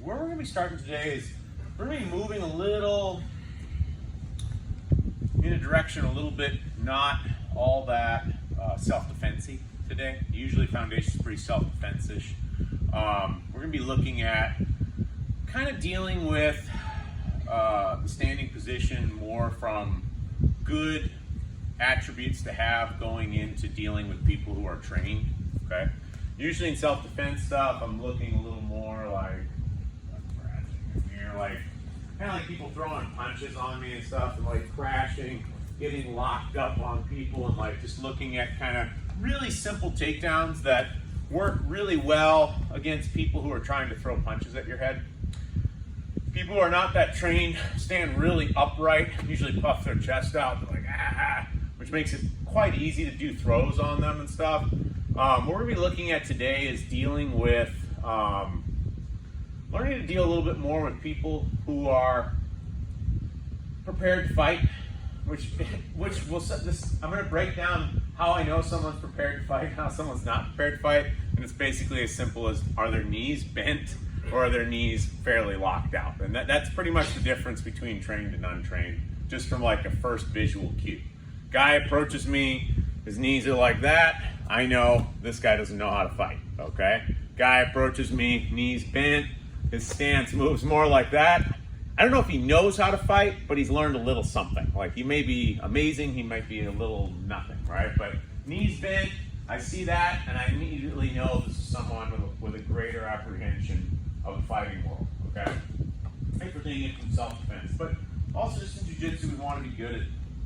where we're going to be starting today is we're going to be moving a little in a direction a little bit not all that self-defense-y today. Usually foundation is pretty self-defense-ish. We're going to be looking at kind of dealing with the standing position more from good attributes to have going into dealing with people who are trained, okay? Usually in self-defense stuff, I'm looking a little more like kind of like people throwing punches on me and stuff, and like crashing, getting locked up on people, and like just looking at kind of really simple takedowns that work really well against people who are trying to throw punches at your head. People who are not that trained stand really upright, usually puff their chest out, they're like, ah, which makes it quite easy to do throws on them and stuff. What we're going to be looking at today is dealing with, learning to deal a little bit more with people who are prepared to fight, which will set this. I'm going to break down how I know someone's prepared to fight, how someone's not prepared to fight, and it's basically as simple as, are their knees bent or are their knees fairly locked out? And that's pretty much the difference between trained and untrained, just from like a first visual cue. Guy approaches me, his knees are like that, I know this guy doesn't know how to fight, okay? Guy approaches me, knees bent, his stance moves more like that. I don't know if he knows how to fight, but he's learned a little something. Like, he may be amazing, he might be a little nothing, right? But knees bent, I see that, and I immediately know this is someone with a greater apprehension of the fighting world, okay? Everything in self-defense, but also just in jiu-jitsu, we want to be good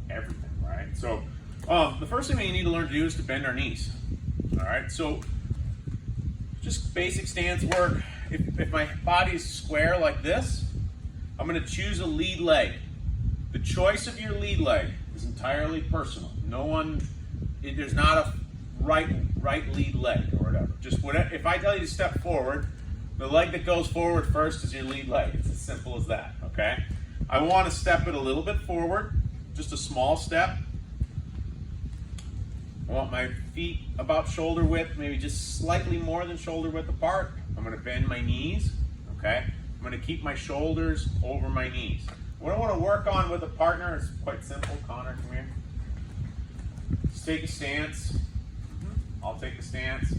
at everything, right? So the first thing we need to learn to do is to bend our knees, all right? So just basic stance work. If my body is square like this, I'm going to choose a lead leg. The choice of your lead leg is entirely personal. There's not a right lead leg or whatever. Just whatever. If I tell you to step forward, the leg that goes forward first is your lead leg. It's as simple as that, okay? I want to step it a little bit forward, just a small step. I want my feet about shoulder width, maybe just slightly more than shoulder width apart. I'm going to bend my knees, okay? I'm going to keep my shoulders over my knees. What I want to work on with a partner is quite simple. Connor, come here. Just take a stance. I'll take a stance.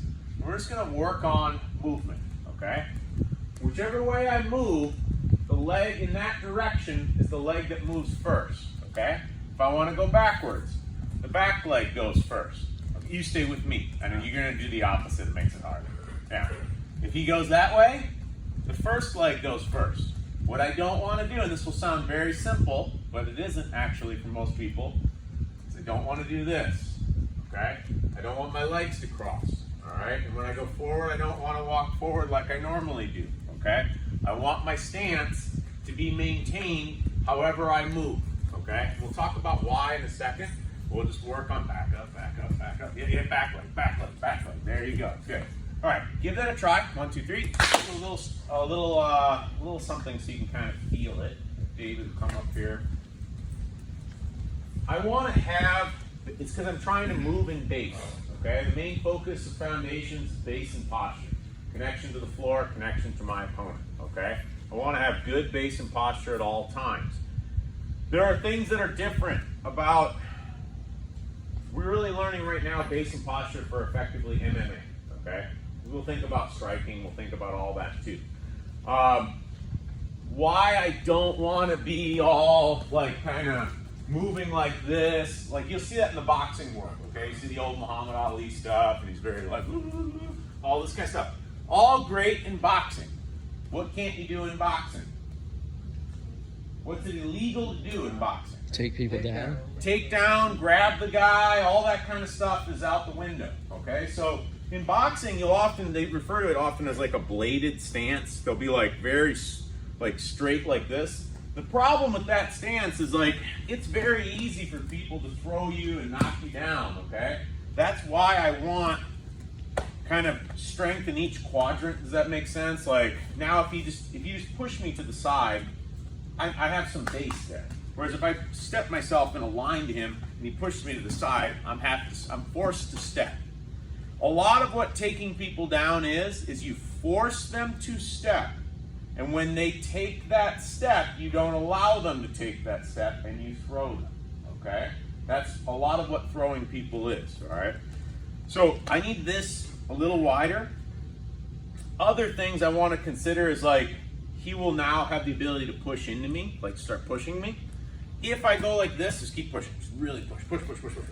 We're just going to work on movement, okay? Whichever way I move, the leg in that direction is the leg that moves first, okay? If I want to go backwards, the back leg goes first. You stay with me. I know you're going to do the opposite. It makes it harder. Now, if he goes that way, the first leg goes first. What I don't want to do, and this will sound very simple, but it isn't actually for most people, is I don't want to do this, okay? I don't want my legs to cross, all right? And when I go forward, I don't want to walk forward like I normally do, okay? I want my stance to be maintained however I move, okay? We'll talk about why in a second. We'll just work on back up, back up, back up. Yeah, back leg, back leg, back leg. There you go, good. All right, give that a try. 1, 2, 3. A little something so you can kind of feel it. David will come up here. I want to have, it's because I'm trying to move in base, okay? The main focus of foundations is base and posture. Connection to the floor, connection to my opponent, okay? I want to have good base and posture at all times. There are things that are different about, we're really learning right now base and posture for effectively MMA, okay? We'll think about striking, we'll think about all that too. Why I don't want to be all like kind of moving like this, like you'll see that in the boxing world, okay? You see the old Muhammad Ali stuff, and he's very like, all this kind of stuff. All great in boxing. What can't you do in boxing? What's it illegal to do in boxing? Take people down. Take down, grab the guy, all that kind of stuff is out the window, okay? So in boxing, they refer to it often as like a bladed stance. They'll be like very like straight like this. The problem with that stance is like, it's very easy for people to throw you and knock you down, okay? That's why I want kind of strength in each quadrant. Does that make sense? Like now if you just push me to the side, I have some base there. Whereas if I step myself in a line to him and he pushes me to the side, I'm forced to step. A lot of what taking people down is you force them to step And when they take that step, you don't allow them to take that step and you throw them, okay? That's a lot of what throwing people is, all right? So I need this a little wider. Other things I want to consider is like, he will now have the ability to push into me, like start pushing me. If I go like this, just keep pushing, just really push, push, push, push, push.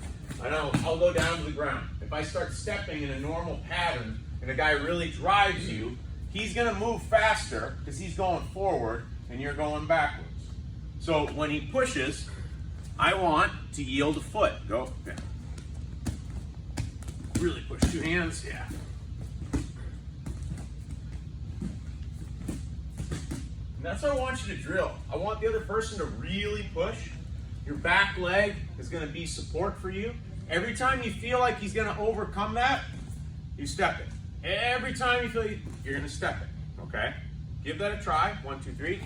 And I'll go down to the ground. If I start stepping in a normal pattern and a guy really drives you, he's gonna move faster because he's going forward and you're going backwards. So when he pushes, I want to yield a foot. Go, yeah. Really push, 2 hands, yeah. And that's what I want you to drill. I want the other person to really push. Your back leg is gonna be support for you. Every time you feel like he's gonna overcome that, you step it. Every time you feel you're gonna step it, okay? Give that a try, 1, 2, 3.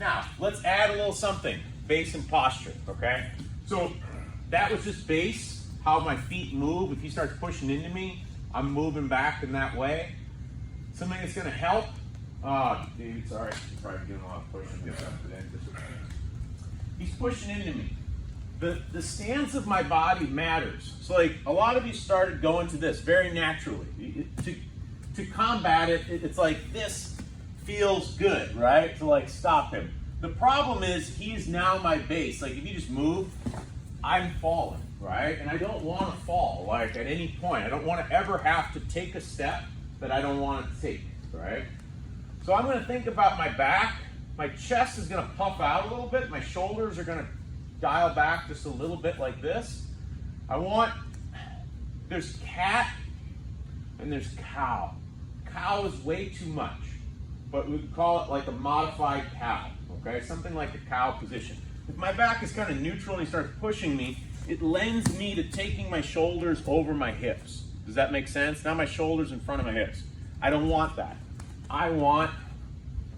Now, let's add a little something, base and posture, okay? So that was just base, how my feet move. If he starts pushing into me, I'm moving back in that way. Something that's gonna help. Oh, dude, sorry, you're probably doing a lot of pushing. He's pushing into me. The stance of my body matters. So like a lot of you started going to this very naturally. To combat it, it's like this feels good, right? To like stop him. The problem is he's now my base. Like if you just move, I'm falling, right? And I don't want to fall like at any point. I don't want to ever have to take a step that I don't want to take, right? So I'm going to think about my back. My chest is going to puff out a little bit. My shoulders are going to dial back just a little bit like this. There's cat and there's cow. Cow is way too much, but we could call it like a modified cow, okay? Something like a cow position. If my back is kind of neutral and he starts pushing me, it lends me to taking my shoulders over my hips. Does that make sense? Now my shoulders in front of my hips. I don't want that. I want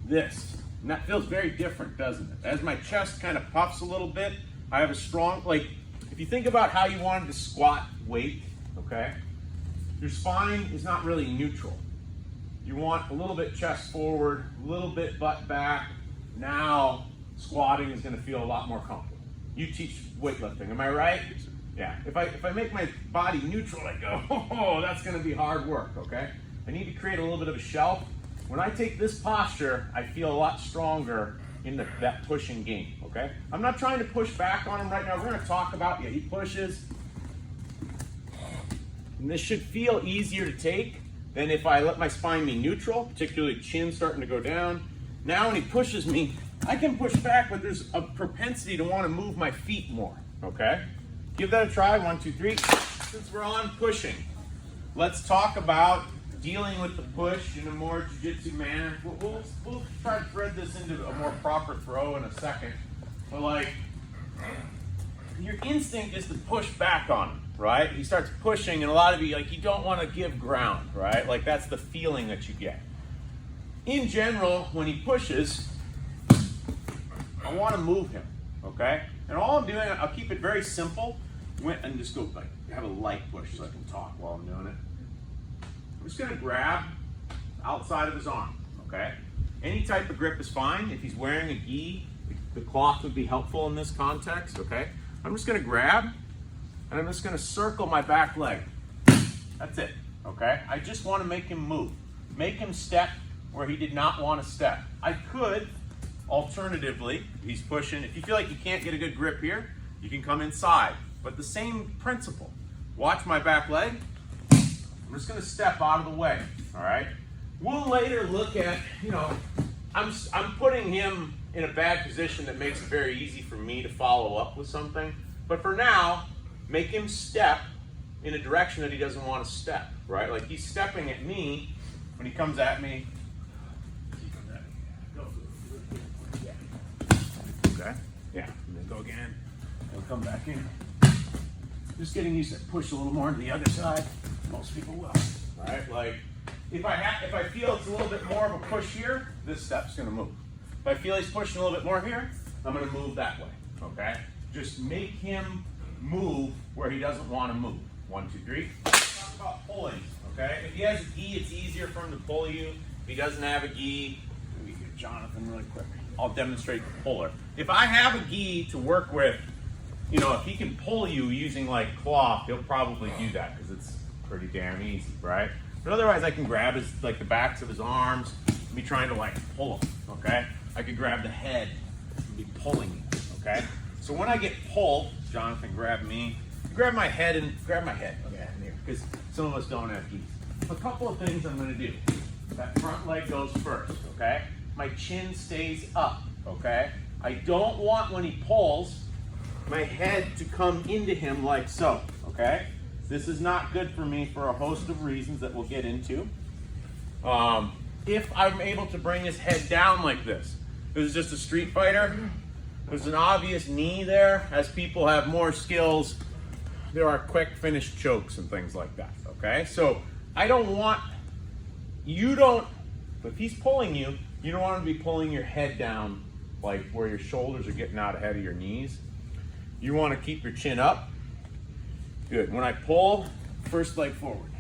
this. And that feels very different, doesn't it? As my chest kind of puffs a little bit, I have a strong, like, if you think about how you wanted to squat weight, okay? Your spine is not really neutral. You want a little bit chest forward, a little bit butt back. Now, squatting is gonna feel a lot more comfortable. You teach weightlifting, am I right? Yeah, if I make my body neutral, I go, oh, that's gonna be hard work, okay? I need to create a little bit of a shelf. When I take this posture, I feel a lot stronger in that pushing game, okay? I'm not trying to push back on him right now. We're gonna talk about, yeah, he pushes. And this should feel easier to take than if I let my spine be neutral, particularly chin starting to go down. Now when he pushes me, I can push back, but there's a propensity to wanna move my feet more, okay? Give that a try, 1, 2, 3. Since we're on pushing, let's talk about dealing with the push in a more jiu-jitsu manner. We'll try to thread this into a more proper throw in a second. But like, your instinct is to push back on him, right? He starts pushing, and a lot of you, like, you don't want to give ground, right? Like, that's the feeling that you get. In general, when he pushes, I want to move him, okay? And all I'm doing, I'll keep it very simple, and just go, like, have a light push so I can talk while I'm doing it. I'm just gonna grab outside of his arm, okay? Any type of grip is fine. If he's wearing a gi, the cloth would be helpful in this context, okay? I'm just gonna grab, and I'm just gonna circle my back leg. That's it, okay? I just wanna make him move. Make him step where he did not wanna step. I could, alternatively, he's pushing. If you feel like you can't get a good grip here, you can come inside. But the same principle. Watch my back leg. I'm just gonna step out of the way, all right? We'll later look at, I'm putting him in a bad position that makes it very easy for me to follow up with something. But for now, make him step in a direction that he doesn't want to step, right? Like he's stepping at me when he comes at me. Okay, yeah, and then go again. He'll come back in. Just getting used to push a little more to the other side. Most people will, right? Like, if I feel it's a little bit more of a push here, this step's gonna move. If I feel he's pushing a little bit more here, I'm gonna move that way, okay? Just make him move where he doesn't wanna move. 1, 2, 3. Talk about pulling, okay? If he has a gi, it's easier for him to pull you. If he doesn't have a gi, Jonathan really quick. I'll demonstrate the puller. If I have a gi to work with, you know, if he can pull you using like cloth, he'll probably do that because it's pretty damn easy, right? But otherwise I can grab his, like the backs of his arms and be trying to like pull him, okay? I could grab the head and be pulling him, okay? So when I get pulled, Jonathan, grab me. Grab my head and grab my head, okay, here, because some of us don't have gis. A couple of things I'm gonna do. That front leg goes first, okay? My chin stays up, okay? I don't want when he pulls my head to come into him like so, okay? This is not good for me for a host of reasons that we'll get into. If I'm able to bring his head down like this is just a street fighter, there's an obvious knee there. As people have more skills, there are quick finish chokes and things like that, okay? So I don't want, if he's pulling you, you don't want to be pulling your head down like where your shoulders are getting out ahead of your knees. You want to keep your chin up. Good. When I pull, first leg forward.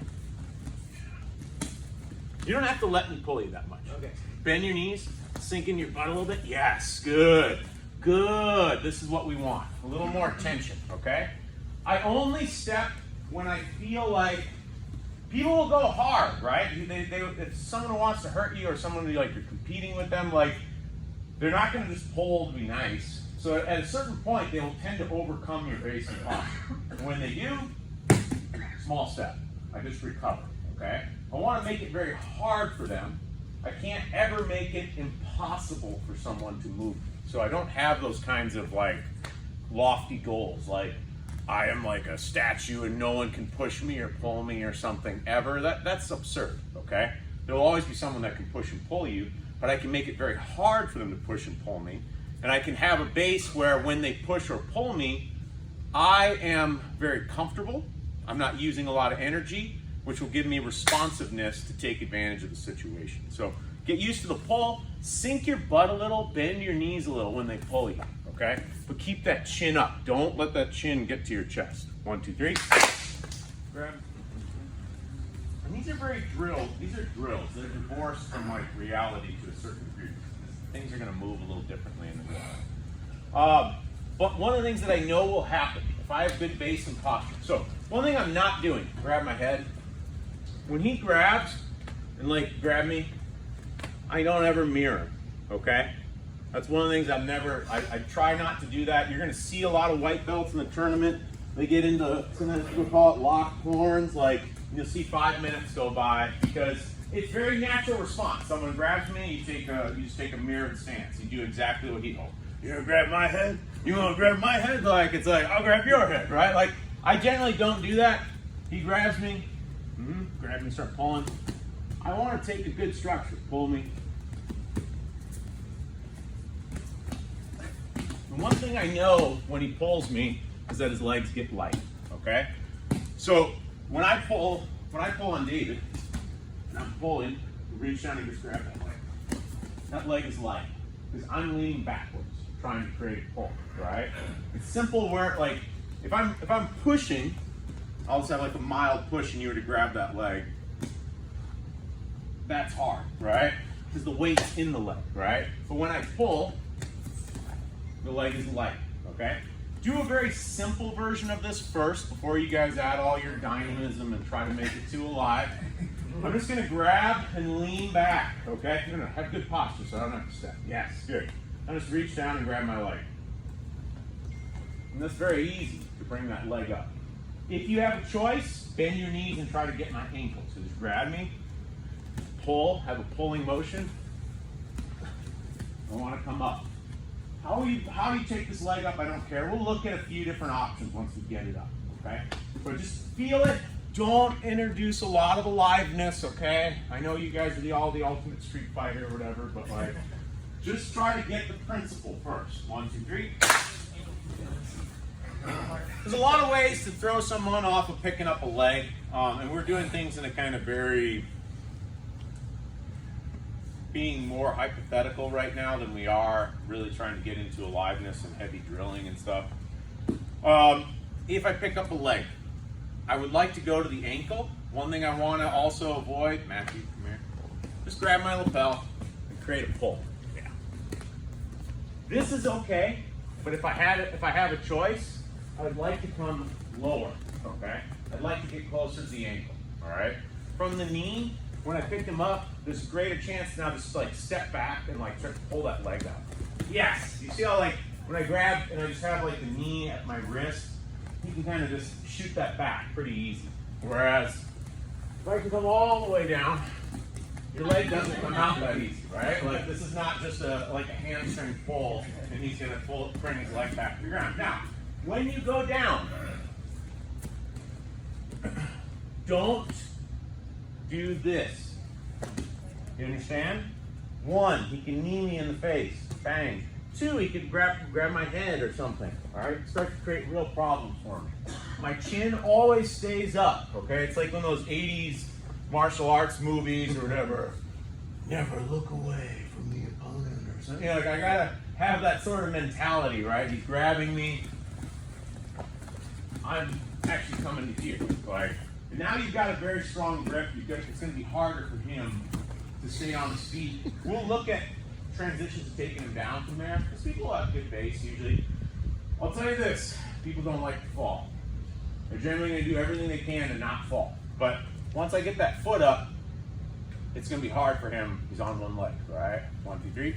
You don't have to let me pull you that much. Okay. Bend your knees, sink in your butt a little bit. Yes, good. Good. This is what we want. A little more tension, okay? I only step when I feel like people will go hard, right? If someone wants to hurt you or someone like you're competing with them, like they're not going to just pull to be nice. So at a certain point, they will tend to overcome your base and posture. And when they do, small step. I just recover, okay? I want to make it very hard for them. I can't ever make it impossible for someone to move. So I don't have those kinds of like lofty goals, like I am like a statue and no one can push me or pull me or something ever. That's absurd, okay? There will always be someone that can push and pull you, but I can make it very hard for them to push and pull me. And I can have a base where when they push or pull me, I am very comfortable. I'm not using a lot of energy, which will give me responsiveness to take advantage of the situation. So get used to the pull, sink your butt a little, bend your knees a little when they pull you, okay? But keep that chin up. Don't let that chin get to your chest. 1, 2, 3. Grab. And these are very drilled. These are drills. They're divorced from like reality to a certain degree. Things are going to move a little differently in the drill. But one of the things that I know will happen if I have good base and posture. So one thing I'm not doing, grab my head. When he grabs and like grab me, I don't ever mirror him, okay? That's one of the things I try not to do that. You're going to see a lot of white belts in the tournament. They get into, sometimes people call it locked horns, like you'll see 5 minutes go by because it's very natural response. Someone grabs me, you just take a mirrored stance. You do exactly what he told. You gonna grab my head? You wanna grab my head? Like it's like, I'll grab your head, right? Like I generally don't do that. He grabs me, grab me, start pulling. I wanna take a good structure, pull me. And one thing I know when he pulls me is that his legs get light, okay? So when I pull on David, and I'm pulling, reach down and just grab that leg. That leg is light, because I'm leaning backwards, trying to create a pull, right? It's simple where, like, if I'm pushing, I'll just have like a mild push and you were to grab that leg. That's hard, right? Because the weight's in the leg, right? But when I pull, the leg is light, okay? Do a very simple version of this first before you guys add all your dynamism and try to make it too alive. I'm just gonna grab and lean back, okay? I'm gonna have good posture so I don't have to step. Yes, good. I just reach down and grab my leg. And that's very easy to bring that leg up. If you have a choice, bend your knees and try to get my ankle. So just grab me, pull, have a pulling motion. I wanna come up. How you take this leg up, I don't care. We'll look at a few different options once we get it up, okay? But just feel it. Don't introduce a lot of aliveness, okay? I know you guys are all the ultimate street fighter or whatever, but like, just try to get the principle first. 1, 2, 3. There's a lot of ways to throw someone off of picking up a leg, and we're doing things in a kind of very, being more hypothetical right now than we are really trying to get into aliveness and heavy drilling and stuff. If I pick up a leg, I would like to go to the ankle. One thing I want to also avoid, Matthew, come here. Just grab my lapel and create a pull. This is okay, but if I have a choice, I'd like to come lower, okay? I'd like to get closer to the ankle, all right? From the knee, when I pick him up, there's a greater chance now to just like step back and like try to pull that leg out. Yes, you see how like when I grab and I just have like the knee at my wrist, you can kind of just shoot that back pretty easy. Whereas if I can come all the way down, your leg doesn't come out that easy, right? Like this is not just like a hamstring pull and he's gonna bring his leg back to the ground. Now, when you go down, don't do this. You understand? 1, he can knee me in the face, bang. 2, he could grab my head or something, all right? Start to create real problems for me. My chin always stays up, okay? It's like one of those 80s martial arts movies or whatever. Never look away from the opponent or something. You know, like I gotta have that sort of mentality, right? He's grabbing me. I'm actually coming to here, like, now you've got a very strong grip. It's going to be harder for him to stay on his feet. We'll look at transitions of taking him down from there, because people have good base usually. I'll tell you this, people don't like to fall. They're generally going to do everything they can to not fall. But once I get that foot up, it's going to be hard for him. He's on one leg, right? 1, 2, 3.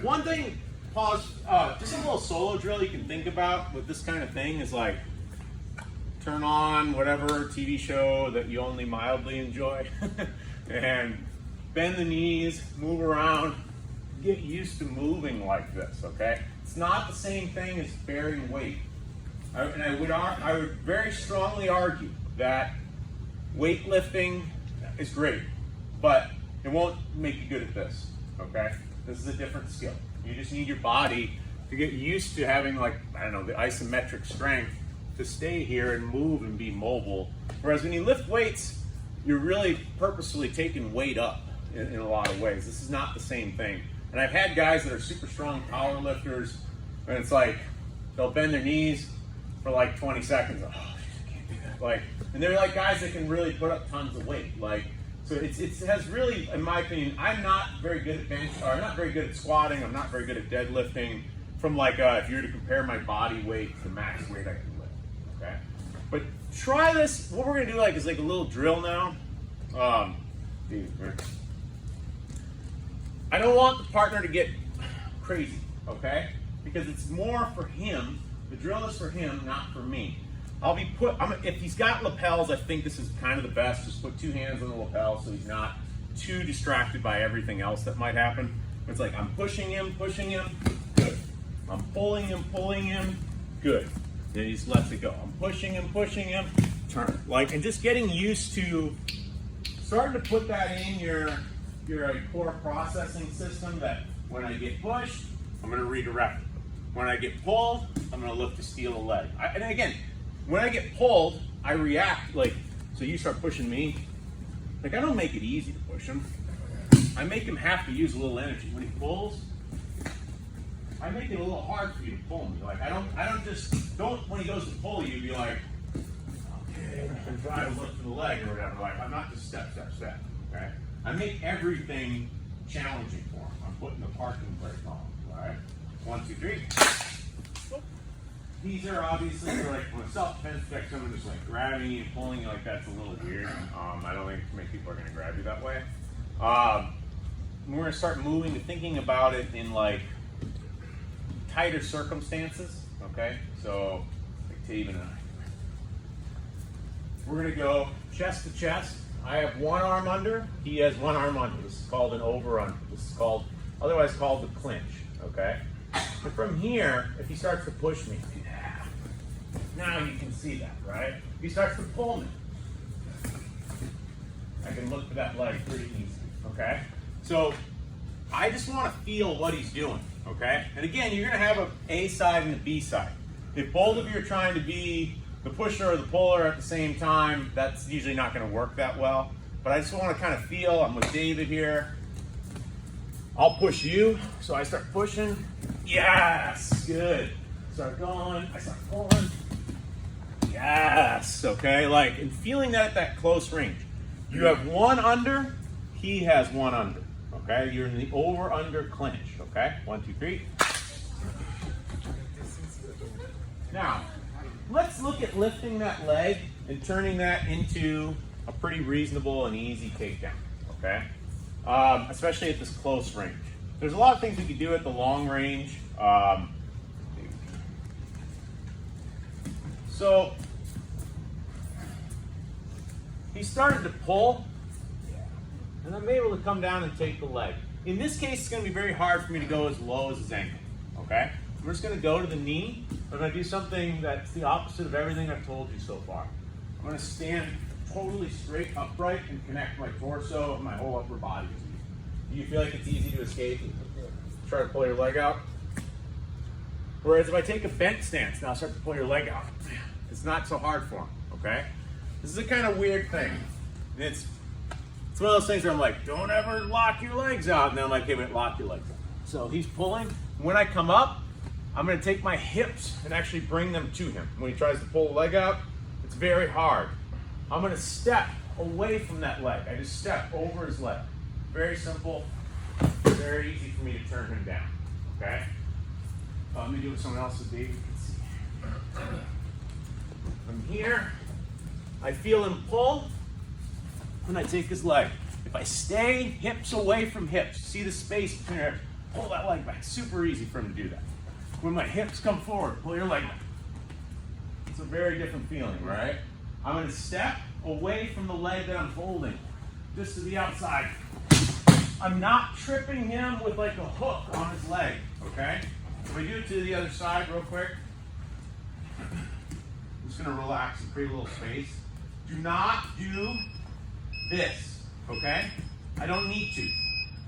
One thing, pause, just a little solo drill you can think about with this kind of thing is like, turn on whatever TV show that you only mildly enjoy and bend the knees, move around, get used to moving like this, okay? It's not the same thing as bearing weight. I would very strongly argue that weightlifting is great, but it won't make you good at this, okay? This is a different skill. You just need your body to get used to having, like, I don't know, the isometric strength to stay here and move and be mobile. Whereas when you lift weights, you're really purposefully taking weight up in a lot of ways. This is not the same thing. And I've had guys that are super strong power lifters, and it's like, they'll bend their knees for like 20 seconds. Oh, I can't do that. Like, and they're like guys that can really put up tons of weight. Like, so it has really, in my opinion, I'm not very good at bench, or I'm not very good at squatting. I'm not very good at deadlifting. From like, if you were to compare my body weight to the max weight I can lift. Okay, but try this. What we're gonna do like is like a little drill now. I don't want the partner to get crazy, okay? Because it's more for him. The drill is for him, not for me. If he's got lapels, I think this is kind of the best. Just put 2 hands on the lapel so he's not too distracted by everything else that might happen. It's like I'm pushing him, good. I'm pulling him, good. Then he just lets it go. I'm pushing him, turn. Like, and just getting used to starting to put that in your core processing system that when I get pushed, I'm going to redirect it. When I get pulled, I'm going to look to steal a leg. And again, when I get pulled, I react like, so you start pushing me. Like, I don't make it easy to push him. I make him have to use a little energy. When he pulls, I make it a little hard for you to pull me. Like, I don't when he goes to pull you, be like, okay, and try to look for the leg or whatever. Like, I'm not just step, okay? I make everything challenging for him. I'm putting the parking brake on, all right? 1, 2, 3. These are obviously for like when self-defense check, someone just like grabbing you and pulling you like that's a little weird. I don't think many people are gonna grab you that way. We're gonna start moving to thinking about it in like tighter circumstances, okay? So, like Taven and I. We're gonna go chest to chest. I have one arm under, he has one arm under. This is called an over-under. This is otherwise called the clinch, okay? But from here, if he starts to push me, now you can see that, right? If he starts to pull me, I can look for that leg pretty easy, okay? So, I just want to feel what he's doing, okay? And again, you're going to have an A side and a B side. If both of you are trying to be the pusher or the puller at the same time, that's usually not going to work that well. But I just want to kind of feel, I'm with David here. I'll push you, so I start pushing. Yes, good. Start going, I start pulling. Yes, okay, like, and feeling that at that close range. You have one under, he has one under, okay? You're in the over-under clinch, okay? 1, 2, 3. Now, let's look at lifting that leg and turning that into a pretty reasonable and easy takedown, okay? Especially at this close range. There's a lot of things we could do at the long range. So, he started to pull, and I'm able to come down and take the leg. In this case, it's going to be very hard for me to go as low as his ankle, okay? We're just going to go to the knee. I'm going to do something that's the opposite of everything I've told you so far. I'm going to stand totally straight upright and connect my torso and my whole upper body. Do you feel like it's easy to escape? Try to pull your leg out. Whereas if I take a bent stance, now start to pull your leg out. It's not so hard for him, okay? This is a kind of weird thing. It's one of those things where I'm like, don't ever lock your legs out. And then I'm like, okay, but lock your legs out. So he's pulling. When I come up, I'm going to take my hips and actually bring them to him. When he tries to pull the leg out, it's very hard. I'm going to step away from that leg. I just step over his leg. Very simple, very easy for me to turn him down, okay? Let me do it with someone else so David can see. I'm here, I feel him pull, and I take his leg. If I stay hips away from hips, see the space between your hips, pull that leg back. Super easy for him to do that. When my hips come forward, pull your leg back. It's a very different feeling, right? I'm going to step away from the leg that I'm holding, just to the outside. I'm not tripping him with like a hook on his leg, okay? If we do it to the other side real quick, I'm just going to relax and create a little space. Do not do this, okay? I don't need to.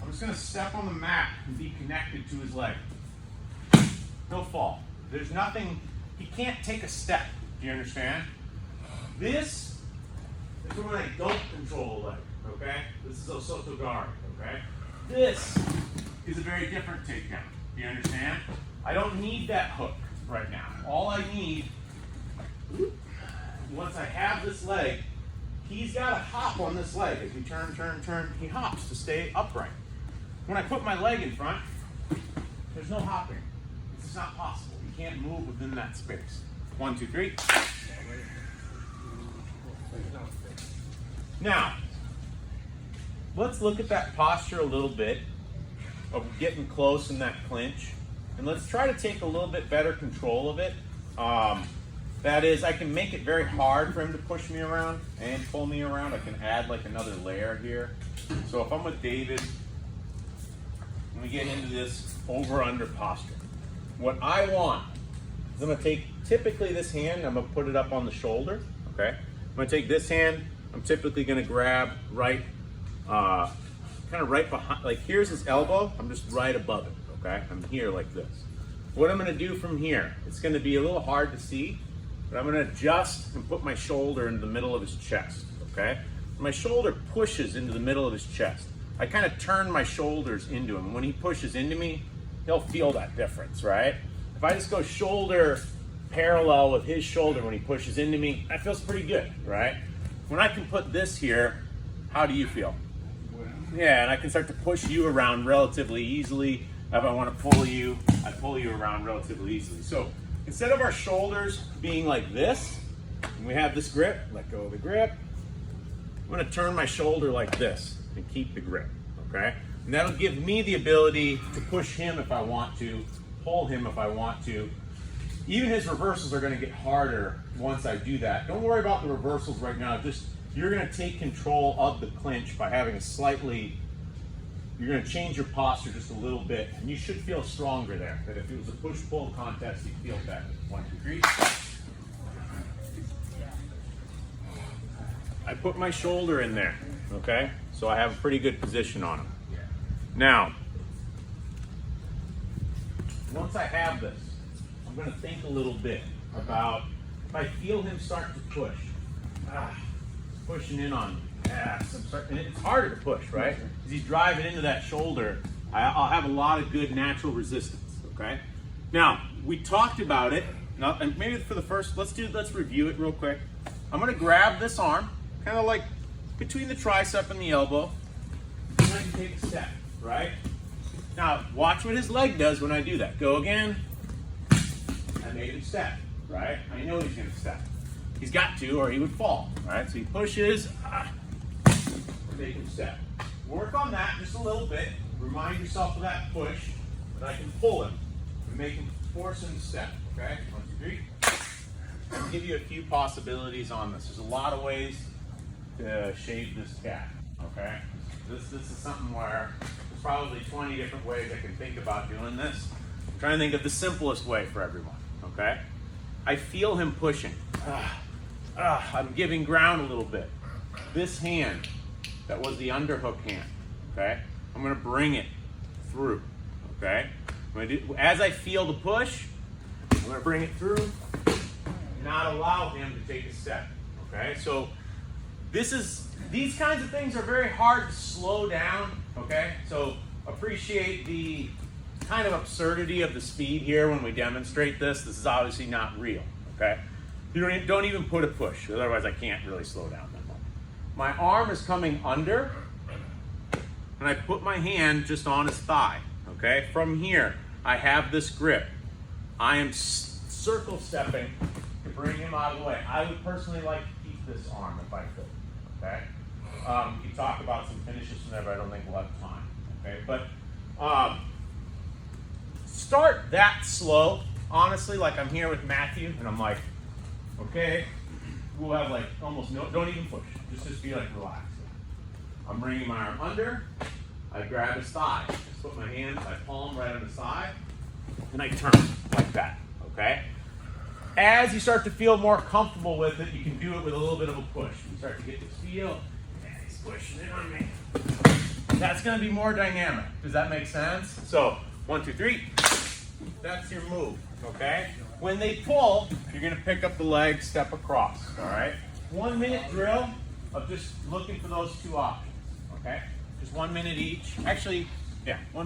I'm just going to step on the mat and be connected to his leg. He'll fall. There's nothing, he can't take a step. Do you understand? This is when I don't control the leg, okay? This is Osoto Gari, okay? This is a very different takedown. Do you understand? I don't need that hook right now. All I need, once I have this leg, he's got to hop on this leg. As we turn, he hops to stay upright. When I put my leg in front, there's no hopping. It's not possible. You can't move within that space. 1, 2, 3. Now, let's look at that posture a little bit of getting close in that clinch. And let's try to take a little bit better control of it. That is, I can make it very hard for him to push me around and pull me around. I can add like another layer here. So if I'm with David, when we get into this over-under posture, what I want is I'm going to take typically this hand, I'm going to put it up on the shoulder, okay? I'm going to take this hand, I'm typically going to grab right, kind of right behind, like here's his elbow, I'm just right above it, okay? I'm here like this. What I'm going to do from here, it's going to be a little hard to see, but I'm going to adjust and put my shoulder into the middle of his chest, okay? My shoulder pushes into the middle of his chest. I kind of turn my shoulders into him. When he pushes into me, he'll feel that difference, right? If I just go shoulder parallel with his shoulder when he pushes into me, that feels pretty good, right? When I can put this here, how do you feel? Yeah, and I can start to push you around relatively easily. If I want to pull you, I pull you around relatively easily. So instead of our shoulders being like this, and we have this grip, let go of the grip, I'm going to turn my shoulder like this and keep the grip, okay? And that'll give me the ability to push him if I want to, pull him if I want to. Even his reversals are going to get harder once I do that. Don't worry about the reversals right now. Just you're going to take control of the clinch by having a slightly, you're going to change your posture just a little bit, and you should feel stronger there. That if it was a push-pull contest, you'd feel better. 1, 2, 3. I put my shoulder in there, okay? So I have a pretty good position on him. Now, once I have this, I'm going to think a little bit about if I feel him start to push. Pushing in on me. And it's harder to push, right? Because he's driving into that shoulder. I'll have a lot of good natural resistance, okay? Now, we talked about it. Now, and maybe for the first, let's review it real quick. I'm going to grab this arm, kind of like between the tricep and the elbow, and then take a step. right? Now, watch what his leg does when I do that. Go again. I made him step, right? I know he's gonna step. He's got to, or he would fall, right? So he pushes, make him step. Work on that just a little bit. Remind yourself of that push, that I can pull him and make him, force him to step, okay? 1, 2, 3. I'll give you a few possibilities on this. There's a lot of ways to shave this cat, okay? This is something where there's probably 20 different ways I can think about doing this. I'm trying to think of the simplest way for everyone, okay? I feel him pushing. I'm giving ground a little bit. This hand, that was the underhook hand, okay? I'm gonna bring it through, okay? As I feel the push, I'm gonna bring it through, not allow him to take a step, okay? So these kinds of things are very hard to slow down, okay? So appreciate the kind of absurdity of the speed here when we demonstrate this. This is obviously not real, okay? You don't even put a push, otherwise I can't really slow down that much. My arm is coming under, and I put my hand just on his thigh, okay? From here, I have this grip. I am circle stepping to bring him out of the way. I would personally like to keep this arm if I could, okay? We can talk about some finishes from there, but I don't think we'll have time, okay? But start that slow, honestly, like I'm here with Matthew, and I'm like, okay, we'll have like almost no, don't even push, just be like relaxed. I'm bringing my arm under, I grab his thigh, just put my hands, I palm right on the side, and I turn like that, okay? As you start to feel more comfortable with it, you can do it with a little bit of a push. You start to get this feel, and he's pushing it on me. That's gonna be more dynamic. Does that make sense? So, 1, 2, 3, that's your move, okay? When they pull, you're gonna pick up the leg, step across, all right? 1 minute drill of just looking for those two options, okay? Just 1 minute each. Actually, yeah, 1